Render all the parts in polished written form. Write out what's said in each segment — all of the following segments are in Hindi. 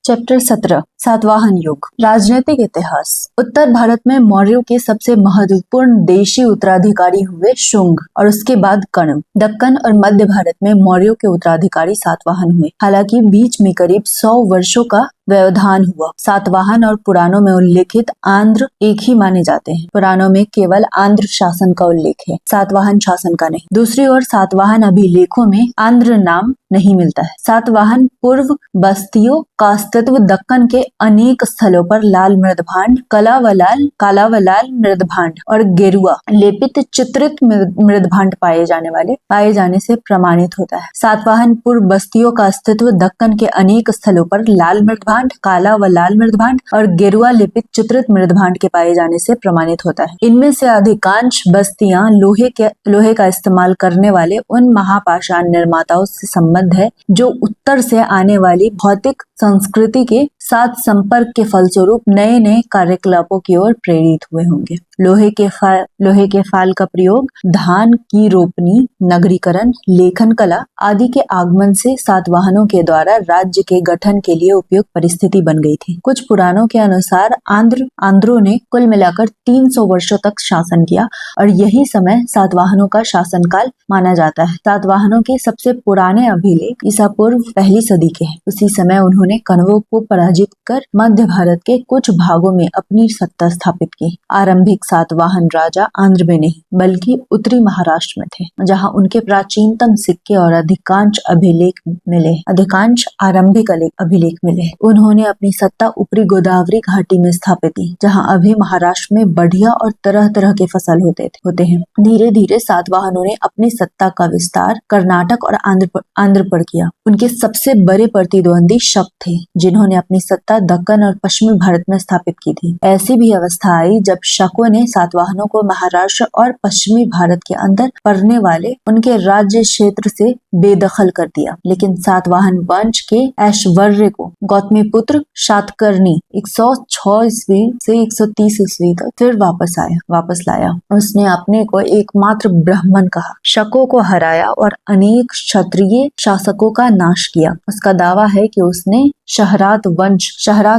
चैप्टर 17 सातवाहन युग। राजनीतिक इतिहास। उत्तर भारत में मौर्यों के सबसे महत्वपूर्ण देशी उत्तराधिकारी हुए शुंग और उसके बाद कण्व। दक्कन और मध्य भारत में मौर्यों के उत्तराधिकारी सातवाहन हुए। हालांकि बीच में करीब 100 वर्षों का व्यवधान हुआ। सातवाहन और पुराणों में उल्लेखित आंध्र एक ही माने जाते हैं। पुराणों में केवल आंध्र शासन का उल्लेख है, सातवाहन शासन का नहीं। दूसरी ओर सातवाहन अभिलेखों में आंध्र नाम नहीं मिलता है। सातवाहन पूर्व बस्तियों का अस्तित्व दक्कन के अनेक स्थलों पर लाल मृदभांड, कालावलाल मृदभांड और गेरुआ लेपित चित्रित मृदभांड पाए जाने से प्रमाणित होता है। सातवाहन पूर्व बस्तियों का अस्तित्व दक्कन के अनेक स्थलों पर लाल मृदभांड, काला व लाल मृदभांड और गेरुआ लिपित चित्रित मृदभांड के पाए जाने से प्रमाणित होता है। इनमें से अधिकांश बस्तियां लोहे का इस्तेमाल करने वाले उन महापाषाण निर्माताओं से संबंध है जो उत्तर से आने वाली भौतिक संस्कृति के साथ संपर्क के फलस्वरूप नए नए कार्यकलापों की ओर प्रेरित हुए होंगे। लोहे के फाल का प्रयोग धान की रोपनी, नगरीकरण, लेखन कला आदि के आगमन से सातवाहनों के द्वारा राज्य के गठन के लिए उपयुक्त परिस्थिति बन गई थी। कुछ पुराणों के अनुसार आंध्रों ने कुल मिलाकर 300 वर्षों तक शासन किया और यही समय सातवाहनों का शासनकाल माना जाता है। सातवाहनों के सबसे पुराने अभिलेख ईसा पूर्व 1ली सदी के हैं। उसी समय उन्होंने कण्वों को पराजित कर मध्य भारत के कुछ भागों में अपनी सत्ता स्थापित की। आरंभिक सातवाहन राजा आंध्र में नहीं बल्कि उत्तरी महाराष्ट्र में थे, जहां उनके प्राचीनतम सिक्के और अधिकांश आरंभिक अभिलेख मिले। उन्होंने अपनी सत्ता ऊपरी गोदावरी घाटी में स्थापित की, जहां अभी महाराष्ट्र में बढ़िया और तरह तरह के फसल होते हैं। धीरे धीरे सातवाहनों ने अपनी सत्ता का विस्तार कर्नाटक और आंध्र पर किया। उनके सबसे बड़े प्रतिद्वंदी शक थे, जिन्होंने अपनी सत्ता दक्कन और पश्चिमी भारत में स्थापित की थी। ऐसी भी अवस्था आई जब शकों ने सातवाहनों को महाराष्ट्र और पश्चिमी भारत के अंदर पड़ने वाले उनके राज्य क्षेत्र से बेदखल कर दिया। लेकिन सातवाहन वंश के ऐश्वर्य को गौतमीपुत्र सातकर्णी 106 ईस्वी से 130 ईस्वी तक फिर वापस लाया। उसने अपने को एकमात्र ब्राह्मण कहा, शकों को हराया और अनेक क्षत्रिय शासकों का नाश किया। उसका दावा है कि उसने शहरात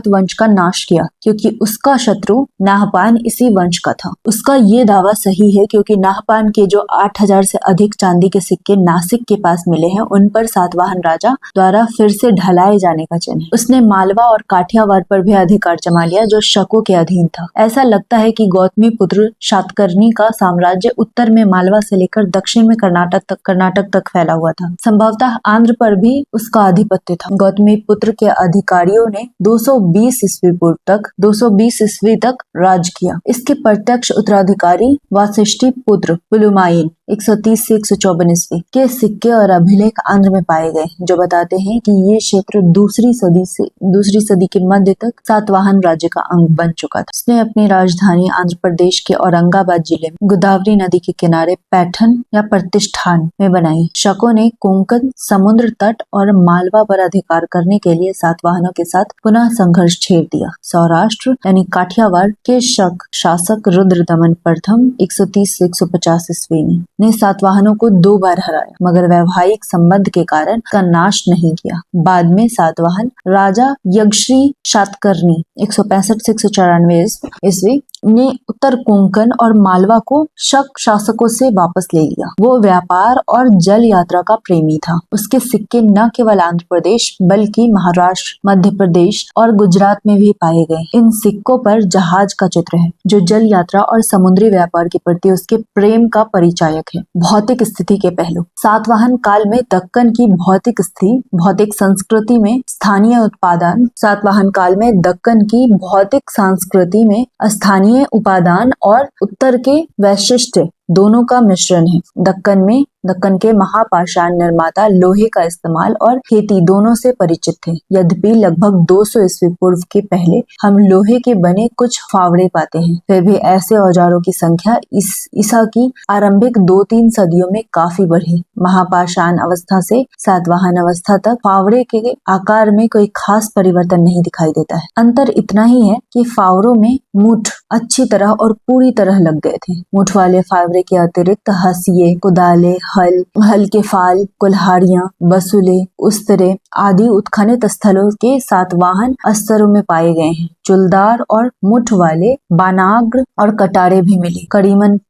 वंश का नाश किया क्योंकि उसका शत्रु नाहपान इसी वंश का था। उसका ये दावा सही है क्योंकि नाहपान के जो 8000 से अधिक चांदी के सिक्के नासिक के पास मिले हैं, उन पर सातवाहन राजा द्वारा फिर से ढलाए जाने का चिन्ह है। उसने मालवा और काठियावाड़ पर भी अधिकार जमा लिया जो शकों के अधीन था। ऐसा लगता है कि गौतमीपुत्र सातकर्णी का साम्राज्य उत्तर में मालवा से लेकर दक्षिण में कर्नाटक तक फैला हुआ था। संभवतः आंध्र पर भी उसका आधिपत्य था। गौतमीपुत्र के अधिकारियों ने 220 ईस्वी तक राज किया। इसके प्रत्यक्ष उत्तराधिकारी वाशिष्ठी पुत्र पुलुमायिन 130 से 154 ईस्वी के सिक्के और अभिलेख आंध्र में पाए गए, जो बताते हैं कि ये क्षेत्र दूसरी सदी के मध्य तक सातवाहन राज्य का अंग बन चुका था। उसने अपनी राजधानी आंध्र प्रदेश के औरंगाबाद जिले में गोदावरी नदी के किनारे पैठन या प्रतिष्ठान में बनाई। शकों ने कोंकण, समुद्र तट और मालवा पर अधिकार करने के लिए सातवाहनों के साथ पुनः संघर्ष छेड़ दिया। सौराष्ट्र यानी काठियावाड़ के शासक रुद्रदमन प्रथम 130 से 150 ईस्वी ने सातवाहनों को 2 बार हराया, मगर वैवाहिक संबंध के कारण का नाश नहीं किया। बाद में सातवाहन राजा यज्ञश्री सातकर्णी 165 से 194 ईस्वी ने उत्तर कोंकण और मालवा को शक शासकों से वापस ले लिया। वो व्यापार और जल यात्रा का प्रेमी था। उसके सिक्के न केवल आंध्र प्रदेश बल्कि महाराष्ट्र, मध्य प्रदेश और गुजरात में भी पाए गए। इन सिक्कों पर जहाज का चित्र है, जो जल यात्रा और समुद्री व्यापार के प्रति उसके प्रेम का परिचायक है। भौतिक स्थिति के पहलू। सातवाहन काल में दक्कन की भौतिक संस्कृति में स्थानीय उत्पादन उपादान और उत्तर के वैशिष्ट्य दोनों का मिश्रण है। दक्कन के महापाषाण निर्माता लोहे का इस्तेमाल और खेती दोनों से परिचित थे। यद्यपि लगभग 200 ईस्वी पूर्व के पहले हम लोहे के बने कुछ फावड़े पाते हैं, फिर भी ऐसे औजारों की संख्या ईसा की आरंभिक 2-3 सदियों में काफी बढ़ी। महापाषाण अवस्था से सातवाहन अवस्था तक फावड़े के आकार में कोई खास परिवर्तन नहीं दिखाई देता है। अंतर इतना ही है कि फावड़ों में मूठ अच्छी तरह और पूरी तरह लग गए थे। मूठ वाले फावड़े के अतिरिक्त हंसिये, कुदाले, हल के फाल, कुल्हाड़ियां, बसुले, उस्तरे आदि उत्खनन स्थलों के सातवाहन स्तरों में पाए गए हैं। चुलदार और मुठ वाले बानाग्र और कटारे भी मिले।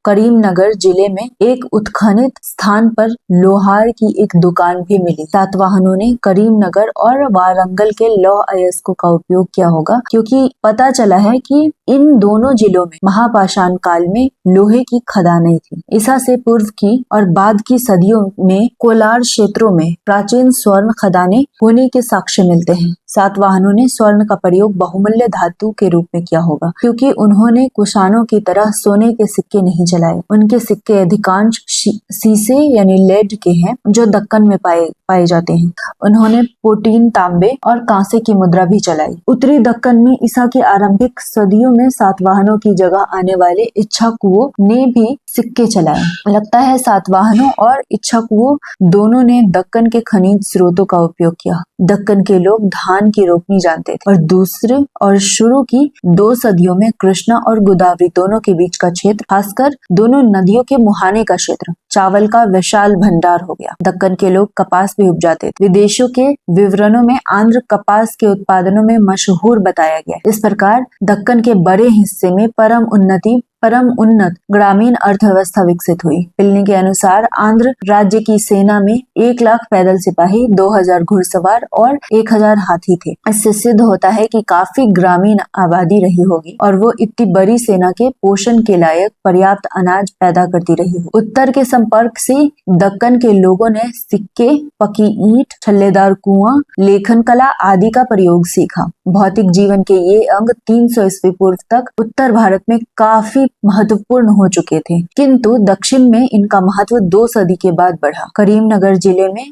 करीमनगर जिले में एक उत्खनित स्थान पर लोहार की एक दुकान भी मिली। सातवाहनों ने करीमनगर और वारंगल के लौह अयस्कों का उपयोग किया होगा, क्योंकि पता चला है कि इन दोनों जिलों में महापाषाण काल में लोहे की खदानें थी। ईसा से पूर्व की और बाद की सदियों में कोलार क्षेत्रों में प्राचीन स्वर्ण खदानें होने के साक्ष्य मिलते हैं। सातवाहनों ने स्वर्ण का प्रयोग बहुमूल्य धातु के रूप में किया होगा, क्योंकि उन्होंने कुषाणों की तरह सोने के सिक्के नहीं चलाए। उनके सिक्के अधिकांश सीसे यानी लेड के हैं, जो दक्कन में पाए जाते हैं। उन्होंने पोटीन, तांबे और कांसे की मुद्रा भी चलाई। उत्तरी दक्कन में ईसा के आरंभिक सदियों में सातवाहनों की जगह आने वाले इक्ष्वाकुओं ने भी सिक्के चलाए। लगता है सातवाहनों और इक्ष्वाकुओं दोनों ने दक्कन के खनिज स्रोतों का उपयोग किया। दक्कन के लोग धान की रोपनी जानते थे और शुरू की 2 सदियों में कृष्णा और गोदावरी दोनों के बीच का क्षेत्र, खासकर दोनों नदियों के मुहाने का क्षेत्र, चावल का विशाल भंडार हो गया। दक्कन के लोग कपास भी उपजाते थे। विदेशों के विवरणों में आंध्र कपास के उत्पादनों में मशहूर बताया गया। इस प्रकार दक्कन के बड़े हिस्से में परम उन्नत ग्रामीण अर्थव्यवस्था विकसित हुई। पिलनी के अनुसार आंध्र राज्य की सेना में 1 लाख पैदल सिपाही, 2000 घुड़सवार और 1000 हाथी थे। इससे सिद्ध होता है कि काफी ग्रामीण आबादी रही होगी और वो इतनी बड़ी सेना के पोषण के लायक पर्याप्त अनाज पैदा करती रही हो। उत्तर के संपर्क से दक्कन के लोगों ने सिक्के, पकी ईंट, छल्लेदार कुआं, लेखन कला आदि का प्रयोग सीखा। भौतिक जीवन के ये अंग 300 ईस्वी पूर्व तक उत्तर भारत में काफी महत्वपूर्ण हो चुके थे, किंतु दक्षिण में इनका महत्व 2 सदी के बाद बढ़ा। करीमनगर जिले में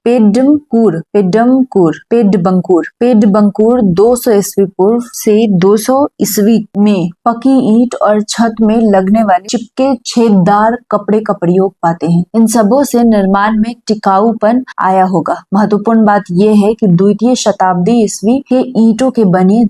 पेड्डबंकुर 200 ईस्वी पूर्व से 200 ईस्वी में पकी ईंट और छत में लगने वाले चिपके छेददार कपड़े का प्रयोग पाते हैं। इन सबों से निर्माण में टिकाऊपन आया होगा। महत्वपूर्ण बात यह है कि द्वितीय शताब्दी ईस्वी के ईंटों के बने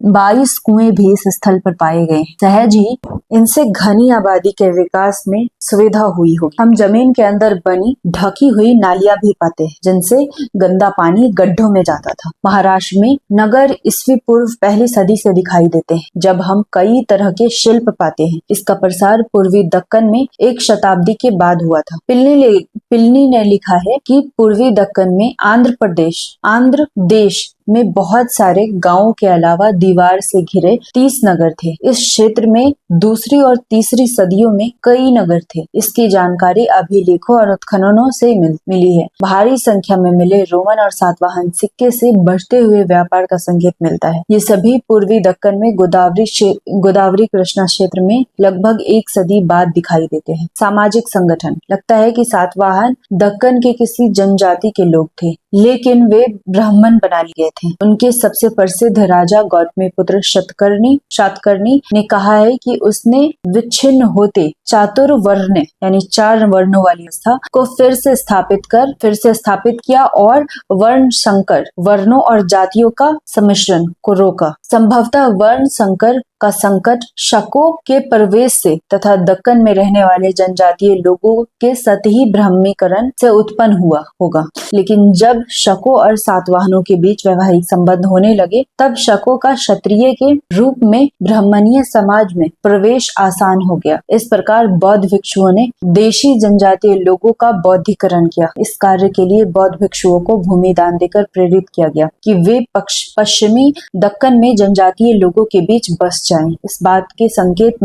22 कुएं भी इस स्थल पर पाए गए। सहज ही इनसे घनी आबादी के विकास में सुविधा हुई होगी। हम जमीन के अंदर बनी ढकी हुई नालियां भी पाते हैं, जिनसे गंदा पानी गड्ढों में जाता था। महाराष्ट्र में नगर ईस्वी पूर्व पहली सदी से दिखाई देते हैं, जब हम कई तरह के शिल्प पाते हैं। इसका प्रसार पूर्वी दक्कन में 1 शताब्दी के बाद हुआ था। पिलनी ने लिखा है कि पूर्वी दक्कन में आंध्र देश में बहुत सारे गांवों के अलावा दीवार से घिरे 30 नगर थे। इस क्षेत्र में 2री और 3री सदियों में कई नगर थे। इसकी जानकारी अभिलेखों और उत्खननों से मिली है। भारी संख्या में मिले रोमन और सातवाहन सिक्के से बढ़ते हुए व्यापार का संकेत मिलता है। ये सभी पूर्वी दक्कन में गोदावरी कृष्णा क्षेत्र में लगभग 1 सदी बाद दिखाई देते हैं। सामाजिक संगठन, लगता है कि सातवाहन दक्कन के किसी जनजाति के लोग थे, लेकिन वे ब्राह्मण बना लिए थे। उनके सबसे प्रसिद्ध राजा गौतमीपुत्र शातकर्णी ने कहा है कि उसने विच्छिन्न होते चातुर्वर्ण यानी 4 वर्णों वाली व्यवस्था को फिर से स्थापित किया और वर्ण संकर वर्णों और जातियों का सम्मिश्रण को रोका। संभवतः वर्ण संकर का संकट शकों के प्रवेश से तथा दक्कन में रहने वाले जनजातीय लोगों के सतही ब्राह्मीकरण से उत्पन्न हुआ होगा। लेकिन जब शकों और सातवाहनों के बीच वैवाहिक संबंध होने लगे, तब शकों का क्षत्रिय के रूप में ब्राह्मणीय समाज में प्रवेश आसान हो गया। इस प्रकार बौद्ध भिक्षुओं ने देशी जनजातीय लोगों का बौद्धीकरण किया। इस कार्य के लिए बौद्ध भिक्षुओं को भूमि दान देकर प्रेरित किया गया कि वे पश्चिमी दक्कन में जनजातीय लोगों के बीच बस जाएं। इस बात के संकेत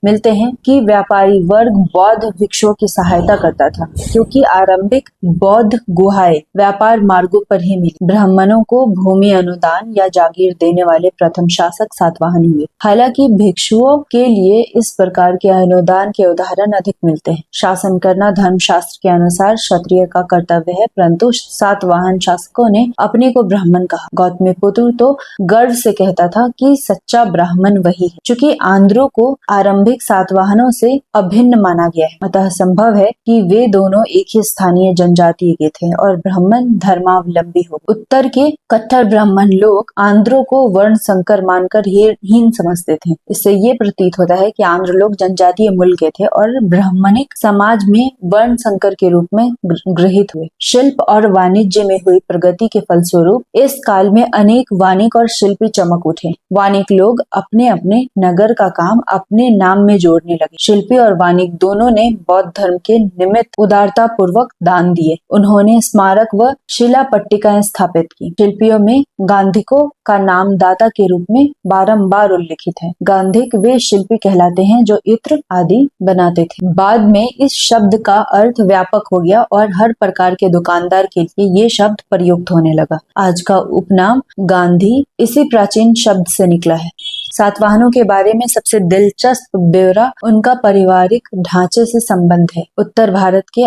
मिलते हैं कि व्यापारी वर्ग बौद्ध भिक्षुओं की सहायता करता था, क्योंकि आरंभिक बौद्ध गुहाएं व्यापार मार्गों पर ही मिली। ब्राह्मणों को भूमि अनुदान या जागीर देने वाले प्रथम शासक सातवाहन हुए। हालांकि भिक्षुओं के लिए इस प्रकार के अनुदान के उदाहरण अधिक मिलते हैं। शासन करना धर्मशास्त्र के अनुसार क्षत्रिय का कर्तव्य है, परंतु सातवाहन शासकों ने अपने को ब्राह्मण कहा। गौतमीपुत्र तो गर्व से कहता था कि सच्चा ब्राह्मण वही है। चूंकि आंध्रों को आरंभिक सातवाहनों से अभिन्न माना गया है, अतः संभव है कि वे दोनों एक ही स्थानीय जनजाति के थे और ब्राह्मण धर्मावलंबी हो। उत्तर के कट्टर ब्राह्मण लोग आंध्रों को वर्ण संकर मानकर हीन समझते थे। इससे ये प्रतीत होता है कि आंध्र लोग जनजातीय मूल के थे और ब्राह्मणिक समाज में वर्ण संकर के रूप में गृहीत हुए। शिल्प और वाणिज्य में हुई प्रगति के फलस्वरूप इस काल में अनेक वाणिक और शिल्पी चमक उठे। वाणिक लोग अपने अपने नगर का काम अपने नाम में जोड़ने लगे। शिल्पी और वाणिक दोनों ने बौद्ध धर्म के निमित्त उदारता पूर्वक दान दिए। उन्होंने स्मारक व शिला पट्टिकाएं स्थापित की। शिल्पियों में गांधिकों का नाम दाता के रूप में बारंबार उल्लिखित है। गांधिक वे शिल्पी कहलाते हैं जो इत्र आदि बनाते थे। बाद में इस शब्द का अर्थ व्यापक हो गया और हर प्रकार के दुकानदार के लिए ये शब्द प्रयुक्त होने लगा। आज का उपनाम गांधी इसी प्राचीन शब्द से निकला है। सातवाहनों के बारे में सबसे दिलचस्प ब्यौरा उनका पारिवारिक ढांचे से संबंध है। उत्तर भारत के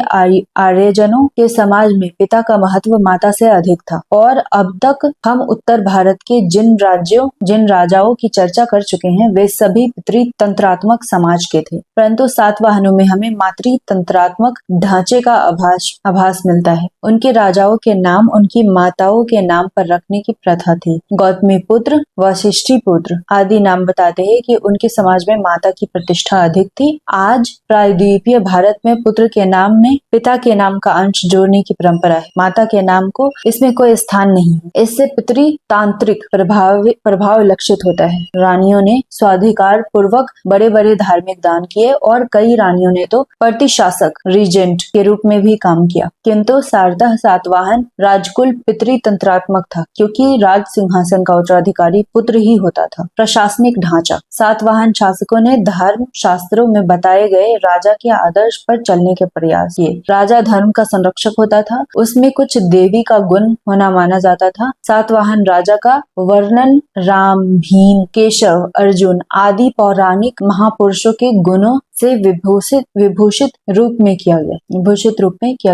आर्यजनों के समाज में पिता का महत्व माता से अधिक था और अब तक हम उत्तर भारत के जिन राजाओं की चर्चा कर चुके हैं वे सभी पितृतंत्रात्मक समाज के थे, परंतु सातवाहनों में हमें मातृतंत्रात्मक ढांचे का आभास मिलता है। उनके राजाओं के नाम उनकी माताओं के नाम पर रखने की प्रथा थी। गौतमी पुत्र, वशिष्ठी पुत्र आदि नाम बताते हैं कि उनके समाज में माता की प्रतिष्ठा अधिक थी। आज प्रायद्वीपीय भारत में पुत्र के नाम में पिता के नाम का अंश जोड़ने की परंपरा है। माता के नाम को इसमें कोई स्थान नहीं है। इससे पितृतांत्रिक प्रभाव लक्षित होता है। रानियों ने स्वाधिकार पूर्वक बड़े बड़े धार्मिक दान किए और कई रानियों ने तो प्रतिशासक रीजेंट के रूप में भी काम किया, किंतु सारदा सातवाहन राजकुल पितृतंत्रात्मक था क्योंकि राज सिंहासन का उत्तराधिकारी पुत्र ही होता था। प्रशासनिक ढांचा। सातवाहन शासकों ने धर्म शास्त्रों में बताए गए राजा के आदर्श पर चलने के प्रयास किए। राजा धर्म का संरक्षक होता था, उसमें कुछ देवी का गुण होना माना जाता था। सातवाहन राजा का वर्णन राम, भीम, केशव, अर्जुन आदि पौराणिक महापुरुषों के गुणों से विभूषित रूप में किया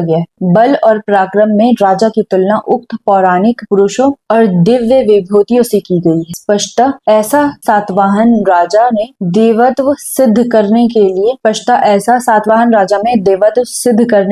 गया है। बल और पराक्रम में राजा की तुलना उक्त पौराणिक पुरुषों और दिव्य विभूतियों से की गई है। स्पष्टतः ऐसा सातवाहन राजा में देवत्व सिद्ध करने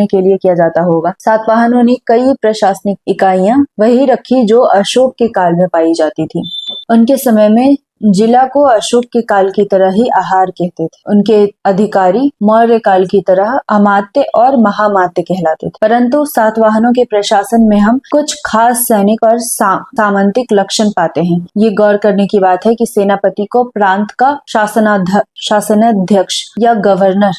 के लिए किया जाता होगा। सातवाहनों ने कई प्रशासनिक इकाइयां वही रखी जो अशोक के काल में पाई जाती थी। उनके समय में जिला को अशोक के काल की तरह ही आहार कहते थे। उनके अधिकारी मौर्य काल की तरह अमात्य और महामात्य कहलाते थे। परंतु सातवाहनों के प्रशासन में हम कुछ खास सैनिक और सामंतिक लक्षण पाते हैं। ये गौर करने की बात है कि सेनापति को प्रांत का शासनाध्यक्ष या गवर्नर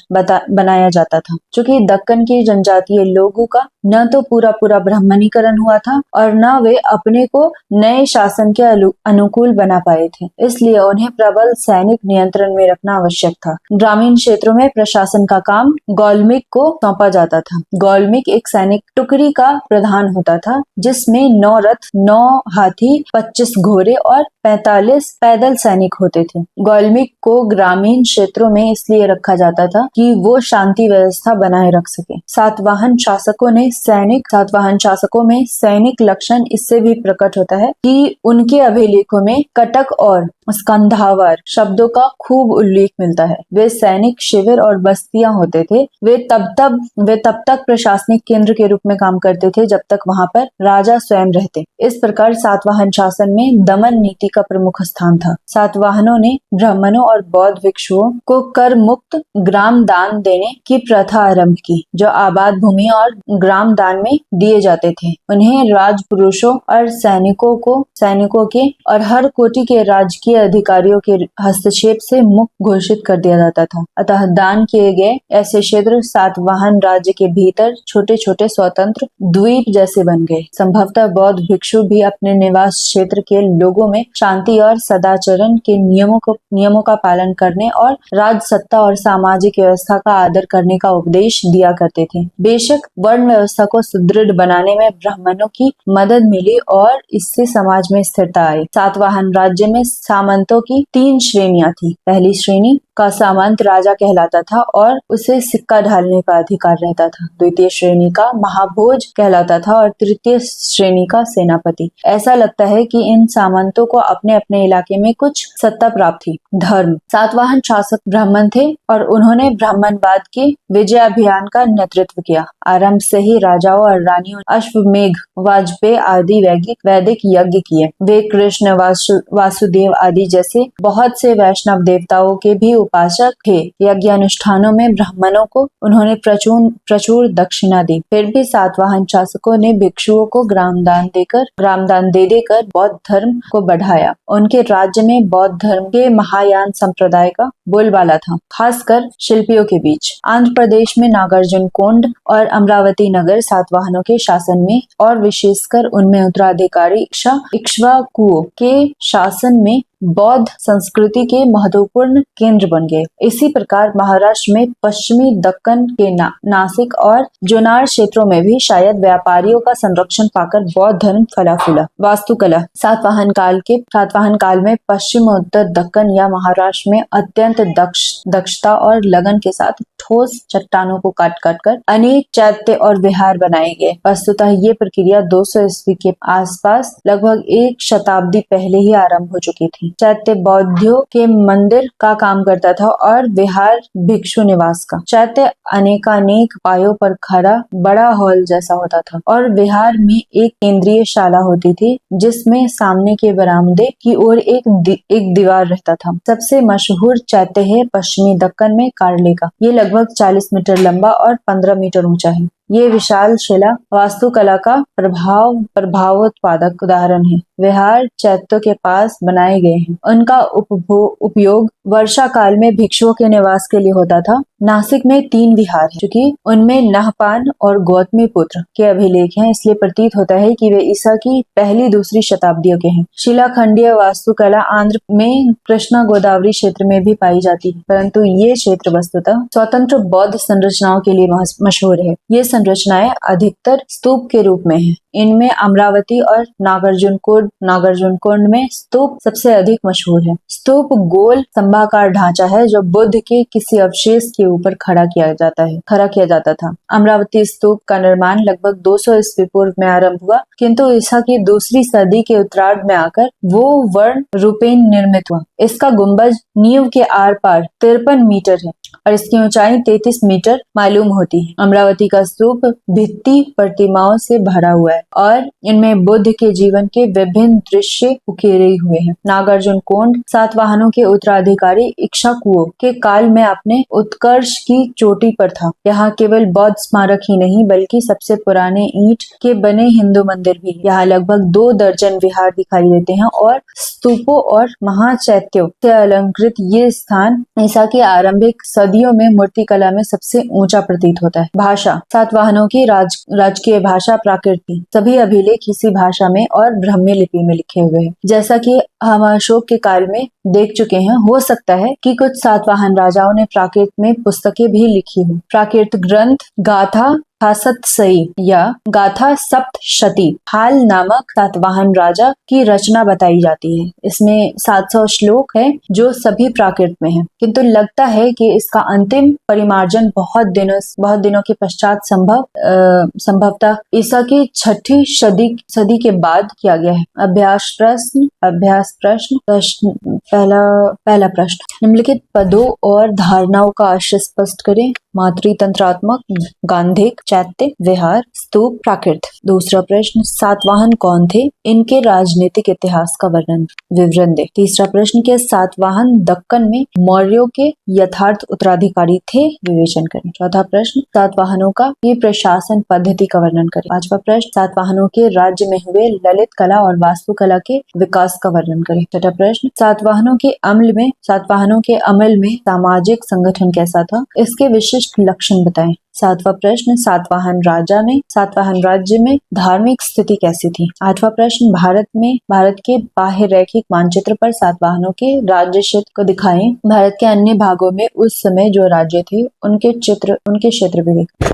बनाया जाता था। चूंकि दक्कन के जनजातीय लोगों का न तो पूरा ब्राह्मणीकरण हुआ था और न वे अपने को नए शासन के अनुकूल बना पाए थे, इसलिए उन्हें प्रबल सैनिक नियंत्रण में रखना आवश्यक था। ग्रामीण क्षेत्रों में प्रशासन का काम गौलमिक को सौंपा जाता था। गौलमिक एक सैनिक टुकड़ी का प्रधान होता था जिसमें 9 रथ, 9 हाथी, 25 घोड़े और 45 पैदल सैनिक होते थे। गौलमिक को ग्रामीण क्षेत्रों में इसलिए रखा जाता था कि वो शांति व्यवस्था बनाए रख सके। सातवाहन शासकों में सैनिक लक्षण इससे भी प्रकट होता है कि उनके अभिलेखों में कटक और स्कंधावर शब्दों का खूब उल्लेख मिलता है। वे सैनिक शिविर और बस्तियां होते थे। वे तब तक प्रशासनिक केंद्र के रूप में काम करते थे जब तक वहां पर राजा स्वयं रहते। इस प्रकार सातवाहन शासन में दमन नीति का प्रमुख स्थान था। सातवाहनों ने ब्राह्मणों और बौद्ध भिक्षुओं को कर मुक्त ग्राम दान देने की प्रथा आरंभ की, जो आबाद भूमि और ग्राम दान में दिए जाते थे। उन्हें राजपुरुषों और सैनिकों के और हर कोटि के राजकीय अधिकारियों के हस्तक्षेप से मुक्त घोषित कर दिया जाता था। अतः दान किए गए ऐसे क्षेत्र सातवाहन राज्य के भीतर छोटे छोटे स्वतंत्र द्वीप जैसे बन गए। संभवतः बौद्ध भिक्षु भी अपने निवास क्षेत्र के लोगों में शांति और सदाचरण के नियमों का पालन करने और राज सत्ता और सामाजिक व्यवस्था का आदर करने का उपदेश दिया करते थे। बेशक वर्ण व्यवस्था को सुदृढ़ बनाने में ब्राह्मणों की मदद मिली और इससे समाज में स्थिरता आई। सातवाहन राज्य में सामंतों की 3 श्रेणियां थी। पहली श्रेणी का सामंत राजा कहलाता था और उसे सिक्का ढालने का अधिकार रहता था। द्वितीय श्रेणी का महाभोज कहलाता था और तृतीय श्रेणी का सेनापति। ऐसा लगता है कि इन सामंतों को अपने अपने इलाके में कुछ सत्ता प्राप्त थी। धर्म। सातवाहन शासक ब्राह्मण थे और उन्होंने ब्राह्मणवाद के विजय अभियान का नेतृत्व किया। आरंभ से ही राजाओं और रानियों अश्वमेघ, वाजपेयी आदि वैदिक यज्ञ किए। वे कृष्ण, वासुदेव आदि जैसे बहुत से वैष्णव देवताओं के भी उपासक थे। यज्ञ अनुष्ठानों में ब्राह्मणों को उन्होंने प्रचुर दक्षिणा दी। फिर भी सातवाहन शासकों ने भिक्षुओं को ग्रामदान दे देकर बौद्ध धर्म को बढ़ाया। उनके राज्य में बौद्ध धर्म के महायान संप्रदाय का बोलबाला था, खासकर शिल्पियों के बीच। आंध्र प्रदेश में नागार्जुनकोंड और अमरावती नगर सातवाहनों के शासन में और विशेषकर उनमें उत्तराधिकारी इक्ष्वाकुओं के शासन में बौद्ध संस्कृति के महत्वपूर्ण केंद्र बन गए। इसी प्रकार महाराष्ट्र में पश्चिमी दक्कन के नासिक और जोनार क्षेत्रों में भी शायद व्यापारियों का संरक्षण पाकर बौद्ध धर्म फला फूला। वास्तुकला। सातवाहन काल में पश्चिम उत्तर दक्कन या महाराष्ट्र में अत्यंत दक्षता और लगन के साथ ठोस चट्टानों को काट कर अनेक चैत्य और विहार बनाए गए। वस्तुतः ये प्रक्रिया 200 ईस्वी के आसपास लगभग एक शताब्दी पहले ही आरंभ हो चुकी थी। चैत्य बौद्धों के मंदिर का काम करता था और विहार भिक्षु निवास का। चैत्य अनेकानेक पायों पर खड़ा बड़ा हॉल जैसा होता था और विहार में एक केंद्रीय शाला होती थी जिसमें सामने के बरामदे की ओर एक दीवार रहता था। सबसे मशहूर चैत्य है पश्चिमी दक्कन में कार्ले का। ये लगभग 40 मीटर लंबा और 15 मीटर ऊंचा है। ये विशाल शिला वास्तुकला का प्रभावोत्पादक उदाहरण है। विहार चैत्यों के पास बनाए गए हैं। उनका उपयोग वर्षा काल में भिक्षुओं के निवास के लिए होता था। नासिक में 3 विहार हैं, क्योंकि उनमें नहपान और गौतमी पुत्र के अभिलेख हैं, इसलिए प्रतीत होता है कि वे ईसा की पहली दूसरी शताब्दियों के हैं। शिलाखंडीय वास्तुकला आंध्र में कृष्णा गोदावरी क्षेत्र में भी पाई जाती है, परंतु ये क्षेत्र वस्तुतः स्वतंत्र बौद्ध संरचनाओं के लिए मशहूर है। ये संरचनाएं अधिकतर स्तूप के रूप में हैं। इनमें अमरावती और नागार्जुनकोंड में स्तूप सबसे अधिक मशहूर है। स्तूप गोल स्तंभाकार ढांचा है जो बुद्ध के किसी अवशेष के ऊपर खड़ा किया जाता था। अमरावती स्तूप का निर्माण लगभग 200 ईस्वी पूर्व में आरंभ हुआ, किंतु ईसा की दूसरी सदी के उत्तरार्ध में आकर वो वर्ण रूपेण निर्मित हुआ। इसका गुंबज नींव के आर पार 53 मीटर है और इसकी ऊंचाई 33 मीटर मालूम होती है। अमरावती का स्तूप भित्ति प्रतिमाओं से भरा हुआ है और इनमें बुद्ध के जीवन के विभिन्न दृश्य उकेरे हुए हैं। नागार्जुनकोंड सातवाहनों के उत्तराधिकारी इक्ष्वाकुओं के काल में अपने उत्कर्ष की चोटी पर था। यहाँ केवल बौद्ध स्मारक ही नहीं बल्कि सबसे पुराने ईंट के बने हिंदू मंदिर भी। यहाँ लगभग 2 दर्जन विहार दिखाई देते हैं और स्तूपों और महाचैत्यों से अलंकृत ये स्थान ईसा के आरंभिक सदियों में मूर्तिकला में सबसे ऊंचा प्रतीत होता है। भाषा। सातवाहनों की राजकीय भाषा प्राकृत थी। सभी अभिलेख इसी भाषा में और ब्राह्मी लिपि में लिखे हुए हैं। जैसा कि हम अशोक के काल में देख चुके हैं, हो सकता है कि कुछ सातवाहन राजाओं ने प्राकृत में पुस्तकें भी लिखी हो। प्राकृत ग्रंथ गाथा सतसई या गाथा सप्तशती हाल नामक सातवाहन राजा की रचना बताई जाती है। इसमें 700 श्लोक है जो सभी प्राकृत में है, किंतु लगता है कि इसका अंतिम परिमार्जन बहुत दिनों के पश्चात संभवतः ईसा की 6ठी सदी के बाद किया गया है। अभ्यास प्रश्न। पहला प्रश्न, निम्नलिखित पदों और धारणाओं का आशय स्पष्ट करें। मातृतंत्रात्मक, गांधिक, चैत्य, विहार, स्तूप, प्राकृत। दूसरा प्रश्न, सातवाहन कौन थे? इनके राजनीतिक इतिहास का विवरण दे। तीसरा प्रश्न, क्या सातवाहन दक्कन में मौर्यों के यथार्थ उत्तराधिकारी थे? विवेचन करें। चौथा प्रश्न, सातवाहनों का ये प्रशासन पद्धति का वर्णन करें। पांचवा प्रश्न, सातवाहनों के राज्य में हुए ललित कला और वास्तुकला के विकास का वर्णन करें। छठा प्रश्न, सातवाहनों के अमल में सामाजिक संगठन कैसा था? इसके विशिष्ट लक्षण बताएं। सातवां प्रश्न, सातवाहन राज्य में धार्मिक स्थिति कैसी थी? आठवां प्रश्न, भारत के बाह्य रैखिक मानचित्र पर सातवाहनों के राज्य क्षेत्र को दिखाएं। भारत के अन्य भागों में उस समय जो राज्य थे उनके क्षेत्र भी दिखाएं।